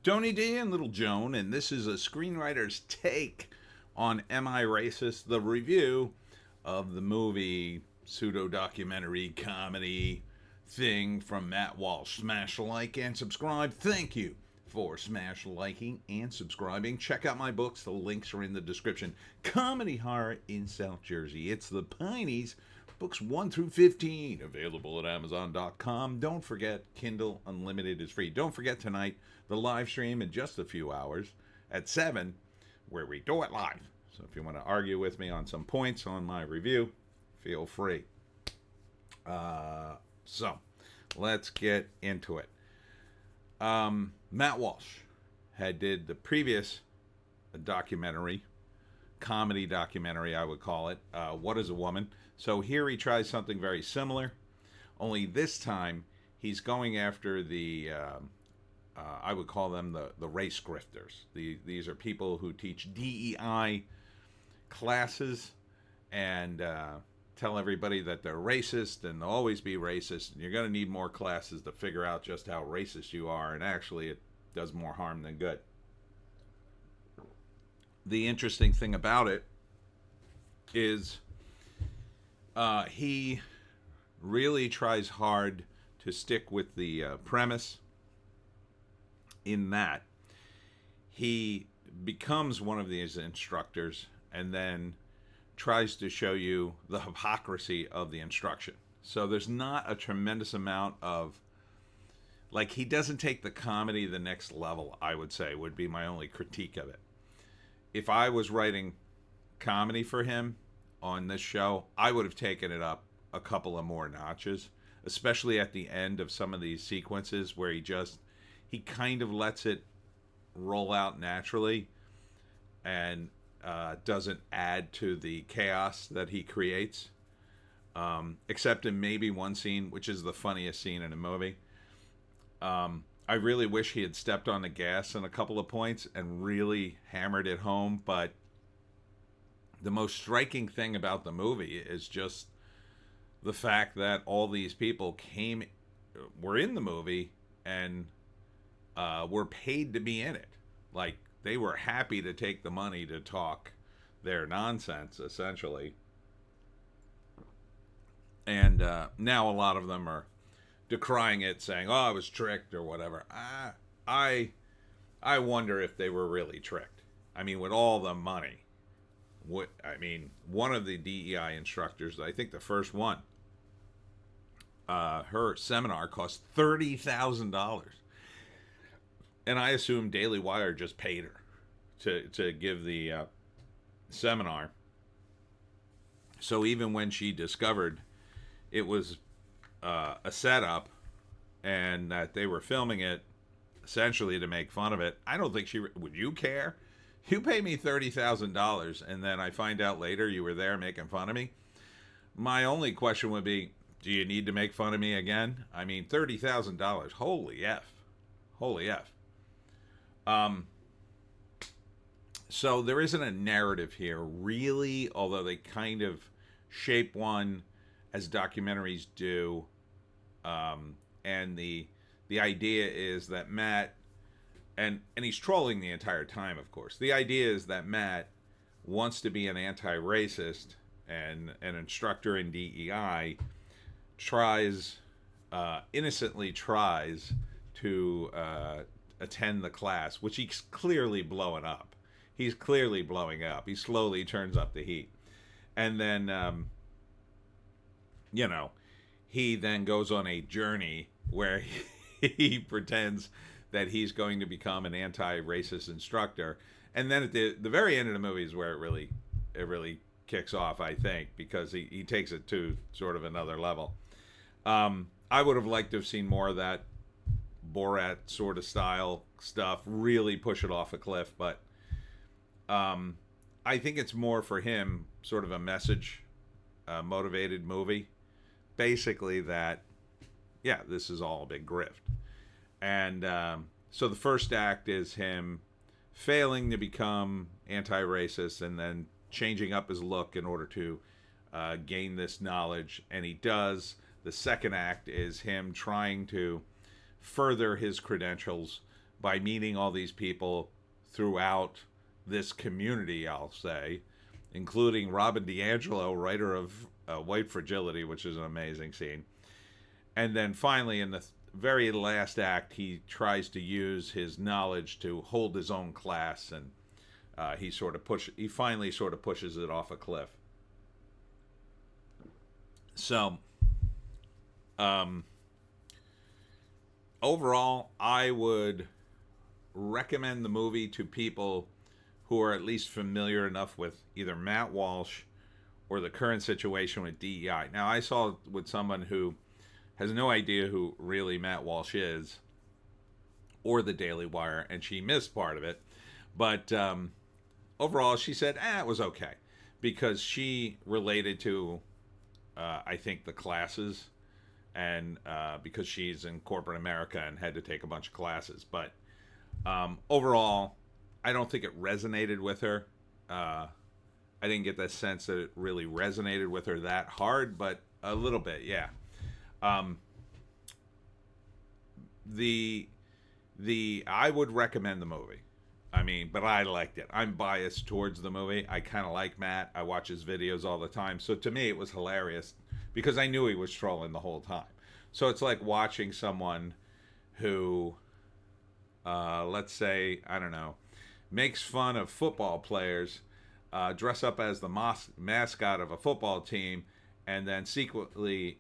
Tony D and Little Joan, and this is a screenwriter's take on Am I Racist? The review of the movie pseudo-documentary comedy thing from Matt Walsh. Smash like and subscribe. Thank you for smash liking and subscribing. Check out my books. The links are in the description. Comedy Horror in South Jersey. It's the Pineys. Books 1 through 15 available at Amazon.com. Don't forget, Kindle Unlimited is free. Don't forget tonight, the live stream in just a few hours at 7, where we do it live. So if you want to argue with me on some points on my review, feel free. So let's get into it. Matt Walsh did the previous documentary, comedy documentary, I would call it, What is a Woman? So here he tries something very similar, only this time he's going after the, I would call them the race grifters. These are people who teach DEI classes and tell everybody that they're racist and they'll always be racist. And you're going to need more classes to figure out just how racist you are. And actually, it does more harm than good. The interesting thing about it is he really tries hard to stick with the premise in that he becomes one of these instructors and then tries to show you the hypocrisy of the instruction. So there's not a tremendous amount of, like, he doesn't take the comedy the next level, I would say, would be my only critique of it. If I was writing comedy for him on this show, I would have taken it up a couple of more notches, especially at the end of some of these sequences where he kind of lets it roll out naturally and doesn't add to the chaos that he creates, except in maybe one scene, which is the funniest scene in the movie. I really wish he had stepped on the gas in a couple of points and really hammered it home, but the most striking thing about the movie is just the fact that all these people were in the movie and were paid to be in it. Like, they were happy to take the money to talk their nonsense, essentially. And now a lot of them are decrying it, saying, "Oh, I was tricked," or whatever. I wonder if they were really tricked. I mean, with all the money. One of the DEI instructors, I think the first one, her seminar cost $30,000. And I assume Daily Wire just paid her to give the seminar. So even when she discovered it was a setup and that they were filming it essentially to make fun of it, I don't think would you care? You pay me $30,000 and then I find out later you were there making fun of me. My only question would be, do you need to make fun of me again? I mean, $30,000. Holy F. Holy F. So there isn't a narrative here, really, although they kind of shape one as documentaries do. And the idea is that Matt, and he's trolling the entire time, of course. The idea is that Matt wants to be an anti-racist and an instructor in DEI, innocently tries to attend the class, which he's clearly blowing up. He's clearly blowing up. He slowly turns up the heat. And then, he then goes on a journey where he pretends that he's going to become an anti-racist instructor. And then at the very end of the movie is where it really kicks off, I think, because he takes it to sort of another level. I would have liked to have seen more of that Borat sort of style stuff, really push it off a cliff, but I think it's more for him sort of a message motivated movie, basically that this is all a big grift. And so the first act is him failing to become anti-racist and then changing up his look in order to gain this knowledge, and he does. The second act is him trying to further his credentials by meeting all these people throughout this community, I'll say, including Robin DiAngelo, writer of White Fragility, which is an amazing scene. And then finally, in the very last act, he tries to use his knowledge to hold his own class, and he finally sort of pushes it off a cliff. So, overall, I would recommend the movie to people who are at least familiar enough with either Matt Walsh or the current situation with DEI. Now, I saw it with someone who has no idea who really Matt Walsh is or the Daily Wire, and she missed part of it. But overall, she said, it was okay, because she related to, I think, the classes, and because she's in corporate America and had to take a bunch of classes. But overall, I don't think it resonated with her. I didn't get the sense that it really resonated with her that hard, but a little bit, yeah. I would recommend the movie. I mean, but I liked it. I'm biased towards the movie. I kind of like Matt. I watch his videos all the time. So to me, it was hilarious because I knew he was trolling the whole time. So it's like watching someone who, let's say, I don't know, makes fun of football players, dress up as the mascot of a football team, and then secretly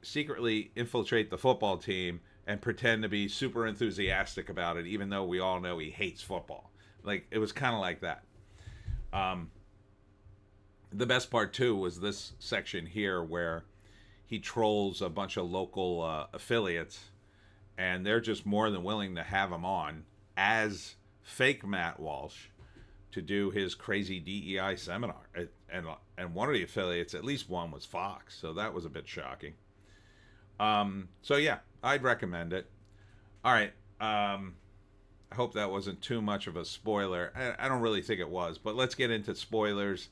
infiltrate the football team and pretend to be super enthusiastic about it, even though we all know he hates football. Like, it was kind of like that. The best part, too, was this section here where he trolls a bunch of local affiliates, and they're just more than willing to have him on as fake Matt Walsh to do his crazy DEI seminar. And one of the affiliates, at least one, was Fox, so that was a bit shocking. So yeah, I'd recommend it. All right. I hope that wasn't too much of a spoiler. I don't really think it was, but let's get into spoilers.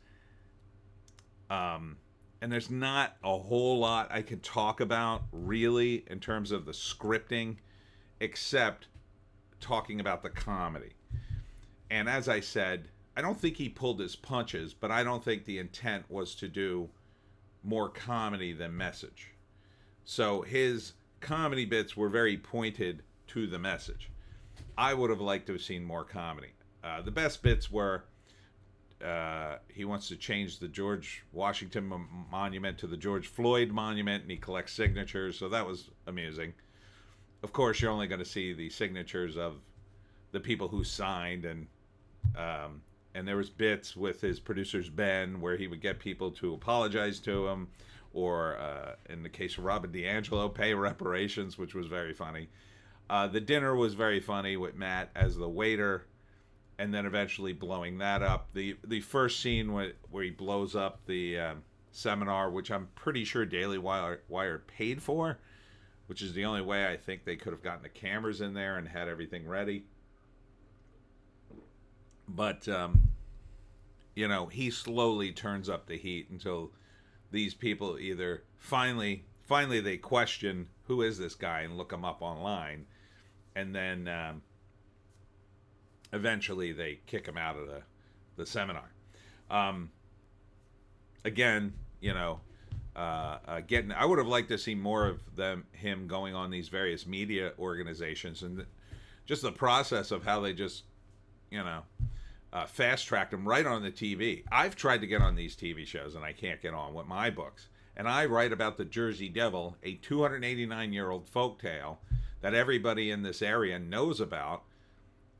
And there's not a whole lot I can talk about, really, in terms of the scripting, except talking about the comedy. And as I said, I don't think he pulled his punches, but I don't think the intent was to do more comedy than message. So his comedy bits were very pointed to the message. I would have liked to have seen more comedy. The best bits were he wants to change the George Washington monument to the George Floyd monument, and he collects signatures, so that was amusing. Of course, you're only going to see the signatures of the people who signed, and there was bits with his producers, Ben, where he would get people to apologize to him, or in the case of Robin DiAngelo, pay reparations, which was very funny. The dinner was very funny with Matt as the waiter, and then eventually blowing that up. The first scene where he blows up the seminar, which I'm pretty sure Daily Wire paid for, which is the only way I think they could have gotten the cameras in there and had everything ready. But, he slowly turns up the heat until these people either finally they question, who is this guy, and look him up online. And then eventually they kick him out of the seminar. Again, I would have liked to see more of him going on these various media organizations, and just the process of how they just, fast-tracked him right on the TV. I've tried to get on these TV shows, and I can't get on with my books. And I write about the Jersey Devil, a 289-year-old folktale that everybody in this area knows about.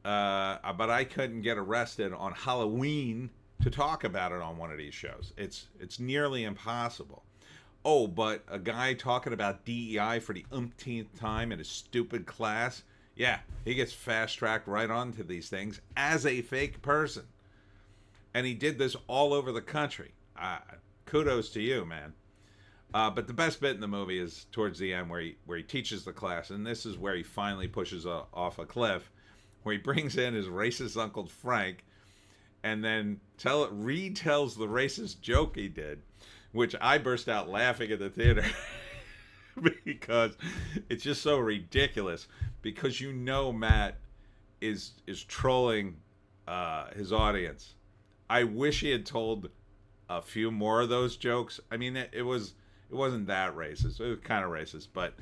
But I couldn't get arrested on Halloween to talk about it on one of these shows. It's nearly impossible. Oh, but a guy talking about DEI for the umpteenth time in a stupid class, yeah, he gets fast-tracked right onto these things as a fake person. And he did this all over the country. Kudos to you, man. But the best bit in the movie is towards the end where he teaches the class, and this is where he finally pushes off a cliff, where he brings in his racist Uncle Frank, and then retells the racist joke he did, which I burst out laughing at the theater because it's just so ridiculous. Because Matt is trolling his audience. I wish he had told a few more of those jokes. I mean, it wasn't that racist. It was kind of racist, but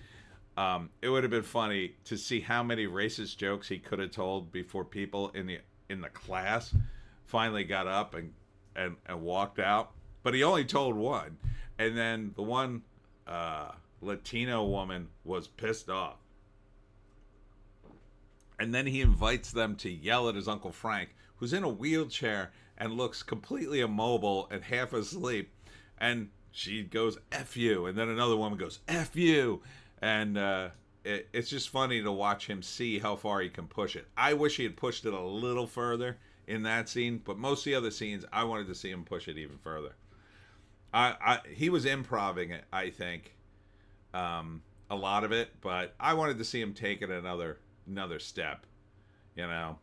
it would have been funny to see how many racist jokes he could have told before people in the class finally got up and walked out. But he only told one, and then the one Latino woman was pissed off. And then he invites them to yell at his Uncle Frank, who's in a wheelchair and looks completely immobile and half asleep. And she goes, F you. And then another woman goes, F you. And it's just funny to watch him see how far he can push it. I wish he had pushed it a little further in that scene, but most of the other scenes, I wanted to see him push it even further. He was improvising it, I think, a lot of it, but I wanted to see him take it another step, you know.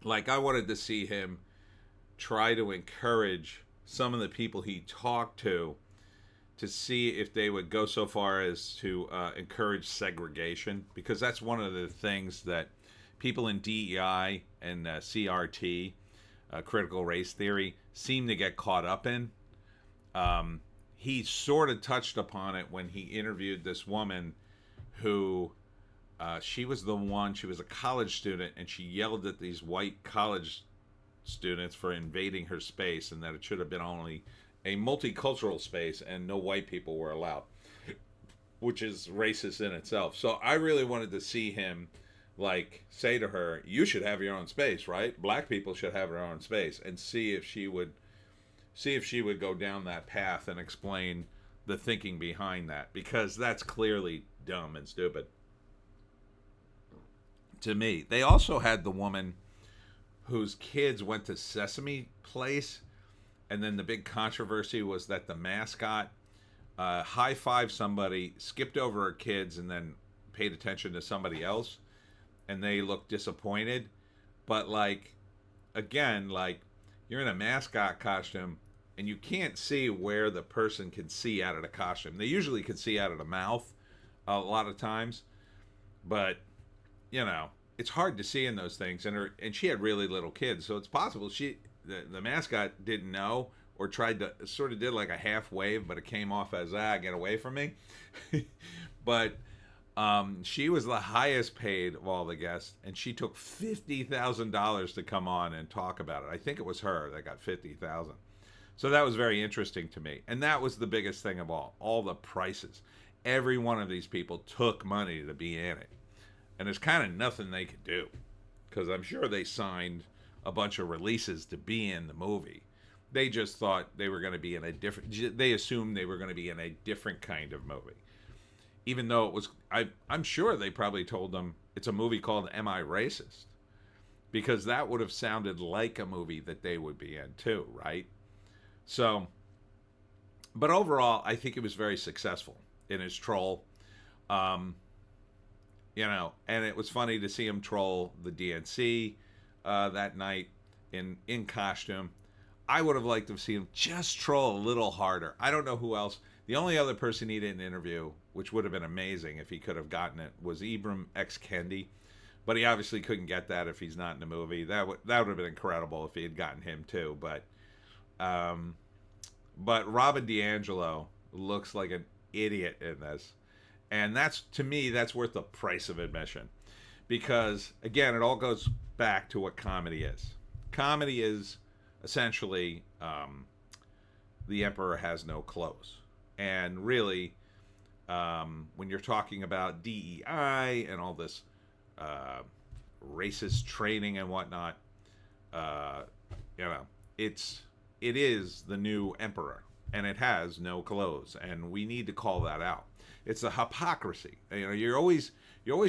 Like, I wanted to see him try to encourage some of the people he talked to see if they would go so far as to encourage segregation, because that's one of the things that people in DEI and CRT, critical race theory, seem to get caught up in. He sort of touched upon it when he interviewed this woman who, she was a college student, and she yelled at these white college students for invading her space, and that it should have been only a multicultural space and no white people were allowed, which is racist in itself. So I really wanted to see him, like, say to her, you should have your own space, right? Black people should have their own space, and see if she would go down that path and explain the thinking behind that, because that's clearly dumb and stupid to me. They also had the woman whose kids went to Sesame Place, and then the big controversy was that the mascot high-fived somebody, skipped over her kids, and then paid attention to somebody else, and they looked disappointed. But, like, again, like, you're in a mascot costume, and you can't see where the person can see out of the costume. They usually can see out of the mouth a lot of times, but, you know, it's hard to see in those things. And she had really little kids, so it's possible the mascot didn't know, or tried to sort of did like a half wave, but it came off as, get away from me. But she was the highest paid of all the guests, and she took $50,000 to come on and talk about it. I think it was her that got $50,000. So that was very interesting to me. And that was the biggest thing of all the prices. Every one of these people took money to be in it. And there's kind of nothing they could do, because I'm sure they signed a bunch of releases to be in the movie. They just thought they were going to be in they assumed they were going to be in a different kind of movie. Even though it was, I'm sure they probably told them it's a movie called Am I Racist? Because that would have sounded like a movie that they would be in too, right? So, but overall, I think it was very successful in his troll. You know, and it was funny to see him troll the DNC that night in costume. I would have liked to see him just troll a little harder. I don't know who else. The only other person he didn't interview, which would have been amazing if he could have gotten it, was Ibram X. Kendi. But he obviously couldn't get that if he's not in the movie. That would have been incredible if he had gotten him too. But Robin DiAngelo looks like an idiot in this. And that's, to me, that's worth the price of admission. Because, again, it all goes back to what comedy is. Comedy is essentially the emperor has no clothes. And really, when you're talking about DEI and all this racist training and whatnot, you know, it is the new emperor, and it has no clothes, and we need to call that out. It's the hypocrisy. You know, you're always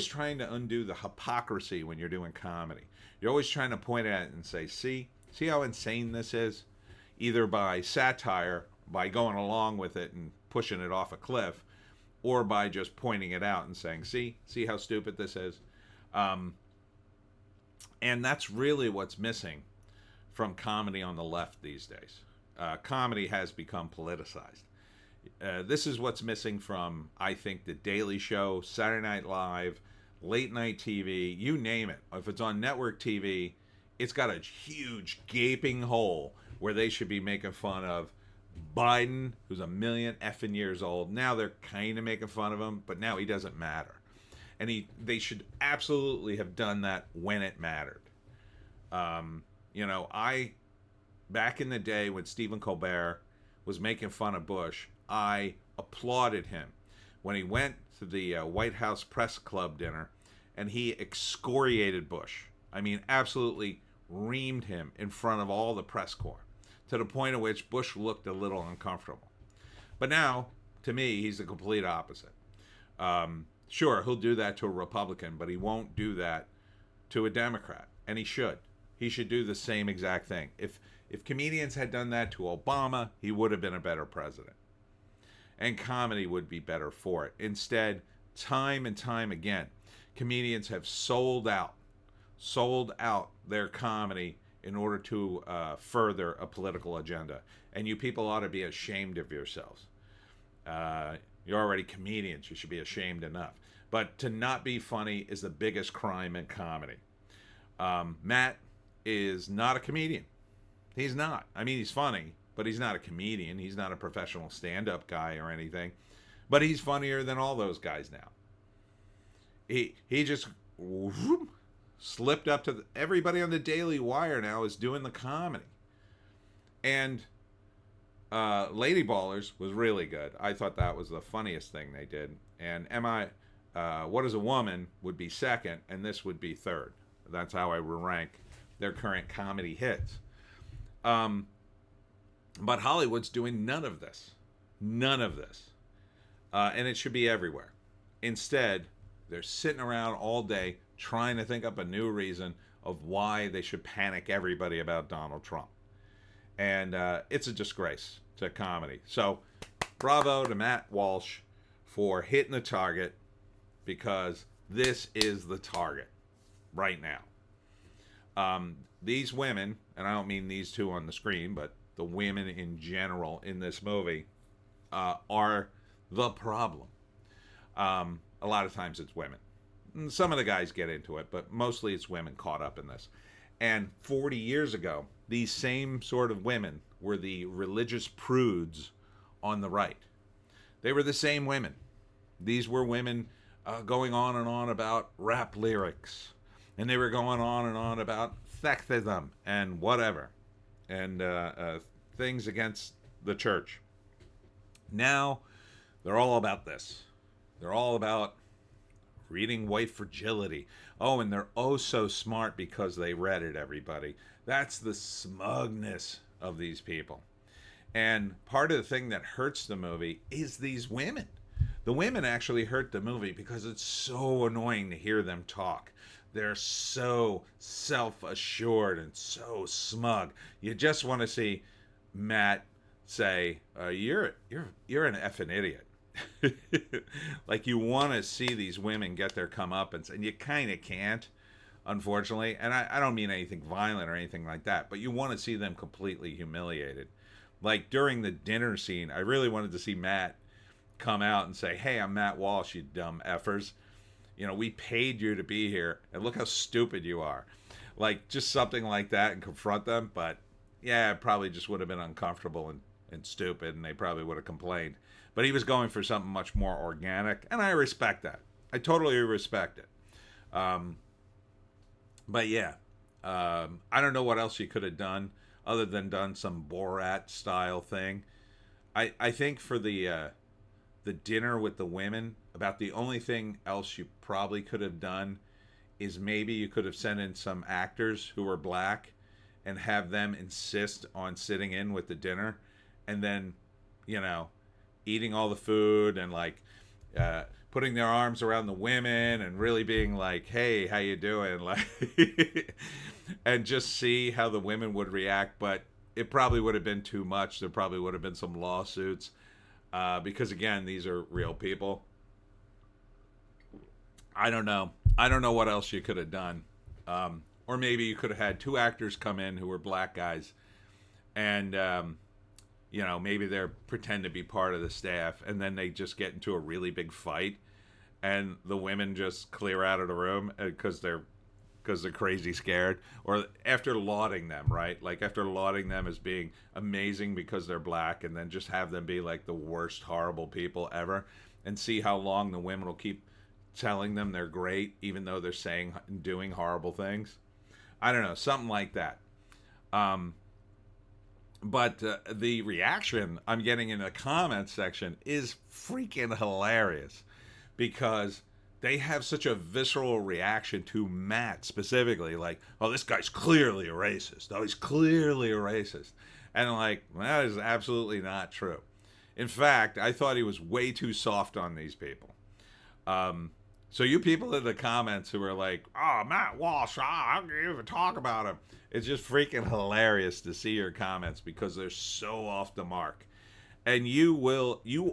trying to undo the hypocrisy when you're doing comedy. You're always trying to point at it and say, see how insane this is? Either by satire, by going along with it and pushing it off a cliff, or by just pointing it out and saying, see how stupid this is? And that's really what's missing from comedy on the left these days. Comedy has become politicized. This is what's missing from, I think, The Daily Show, Saturday Night Live, late night TV, you name it. If it's on network TV, it's got a huge gaping hole where they should be making fun of Biden, who's a million effing years old. Now they're kind of making fun of him, but now he doesn't matter. And they should absolutely have done that when it mattered. Back in the day when Stephen Colbert was making fun of Bush, I applauded him when he went to the White House Press Club dinner and he excoriated Bush. I mean, absolutely reamed him in front of all the press corps to the point at which Bush looked a little uncomfortable. But now, to me, he's the complete opposite. Sure, he'll do that to a Republican, but he won't do that to a Democrat, and he should. He should do the same exact thing. If comedians had done that to Obama, he would have been a better president. And comedy would be better for it. Instead, time and time again, comedians have sold out their comedy in order to further a political agenda. And you people ought to be ashamed of yourselves. You're already comedians. You should be ashamed enough. But to not be funny is the biggest crime in comedy. Matt is not a comedian. He's not. I mean, he's funny, but he's not a comedian. He's not a professional stand-up guy or anything. But he's funnier than all those guys now. He just slipped up to everybody on the Daily Wire now is doing the comedy. And Lady Ballers was really good. I thought that was the funniest thing they did. And What is a Woman would be second, and this would be third. That's how I rank their current comedy hits. But Hollywood's doing none of this. None of this. And it should be everywhere. Instead, they're sitting around all day trying to think up a new reason of why they should panic everybody about Donald Trump. And it's a disgrace to comedy. So, bravo to Matt Walsh for hitting the target, because this is the target right now. These women, and I don't mean these two on the screen, but the women in general in this movie are the problem. A lot of times it's women. Some of the guys get into it, but mostly it's women caught up in this. And 40 years ago, these same sort of women were the religious prudes on the right. They were the same women. These were women going on and on about rap lyrics. And they were going on and on about sexism and whatever. And things against the church. Now, they're all about this. They're all about reading White Fragility. Oh, and they're oh so smart because they read it, everybody. That's the smugness of these people. And part of the thing that hurts the movie is these women. The women actually hurt the movie because it's so annoying to hear them talk. They're so self-assured and so smug. You just want to see Matt say, you're an effing idiot. Like, you want to see these women get their comeuppance, and you kind of can't, unfortunately. And I don't mean anything violent or anything like that, but you want to see them completely humiliated. Like, during the dinner scene, I really wanted to see Matt come out and say, hey, I'm Matt Walsh, you dumb effers. You know, we paid you to be here, and look how stupid you are. Like, just something like that, and confront them. But, yeah, it probably just would have been uncomfortable and stupid, and they probably would have complained. But he was going for something much more organic, and I respect that. I totally respect it. But yeah, I don't know what else you could have done other than done some Borat-style thing. I think for the dinner with the women, about the only thing else you probably could have done is maybe you could have sent in some actors who were black and have them insist on sitting in with the dinner, and then, you know, eating all the food and like putting their arms around the women and really being like, hey, how you doing? Like, and just see how the women would react. But it probably would have been too much. There probably would have been some lawsuits because, again, these are real people. I don't know what else you could have done. Or maybe you could have had two actors come in who were black guys, and you know, maybe they're pretend to be part of the staff, and then they just get into a really big fight, and the women just clear out of the room because they're crazy scared, or after lauding them, right? Like after lauding them as being amazing because they're black, and then just have them be like the worst horrible people ever, and see how long the women will keep telling them they're great even though they're saying and doing horrible things. I don't know, something like that. But the reaction I'm getting in the comments section is freaking hilarious, because they have such a visceral reaction to Matt specifically. Like, oh, this guy's clearly a racist. Oh, he's clearly a racist. And like, that is absolutely not true. In fact, I thought he was way too soft on these people. So you people in the comments who are like, oh, Matt Walsh, how can you even talk about him? It's just freaking hilarious to see your comments, because they're so off the mark. And you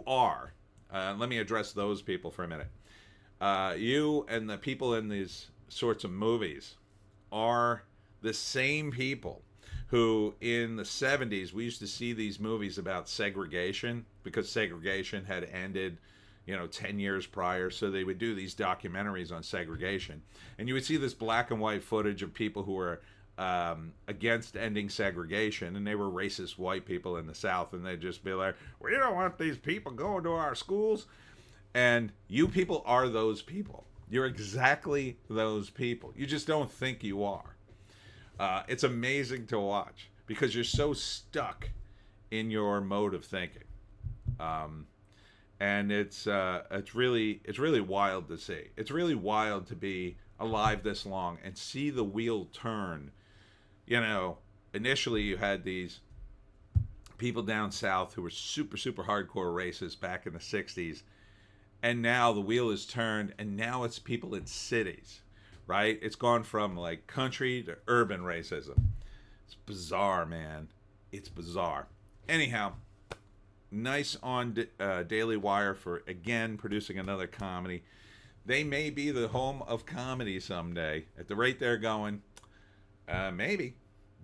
are, let me address those people for a minute. You and the people in these sorts of movies are the same people who in the 70s, we used to see these movies about segregation, because segregation had ended 10 years prior. So they would do these documentaries on segregation. And you would see this black and white footage of people who were against ending segregation, and they were racist white people in the South, and they'd just be like, we don't want these people going to our schools. And you people are those people. You're exactly those people. You just don't think you are. It's amazing to watch, because you're so stuck in your mode of thinking. And it's really wild to see. It's really wild to be alive this long and see the wheel turn. Initially you had these people down south who were super, super hardcore racists back in the 60s. And now the wheel is turned, and now it's people in cities, right? It's gone from like country to urban racism. It's bizarre, man. It's bizarre. Anyhow, nice on Daily Wire for, again, producing another comedy. They may be the home of comedy someday. At the rate they're going, maybe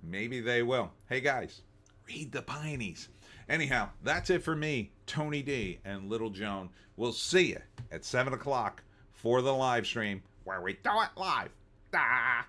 they will. Hey, guys, read the Pineys. Anyhow, that's it for me, Tony D, and Little Joan. We'll see you at 7 o'clock for the live stream, where we do it live. Da!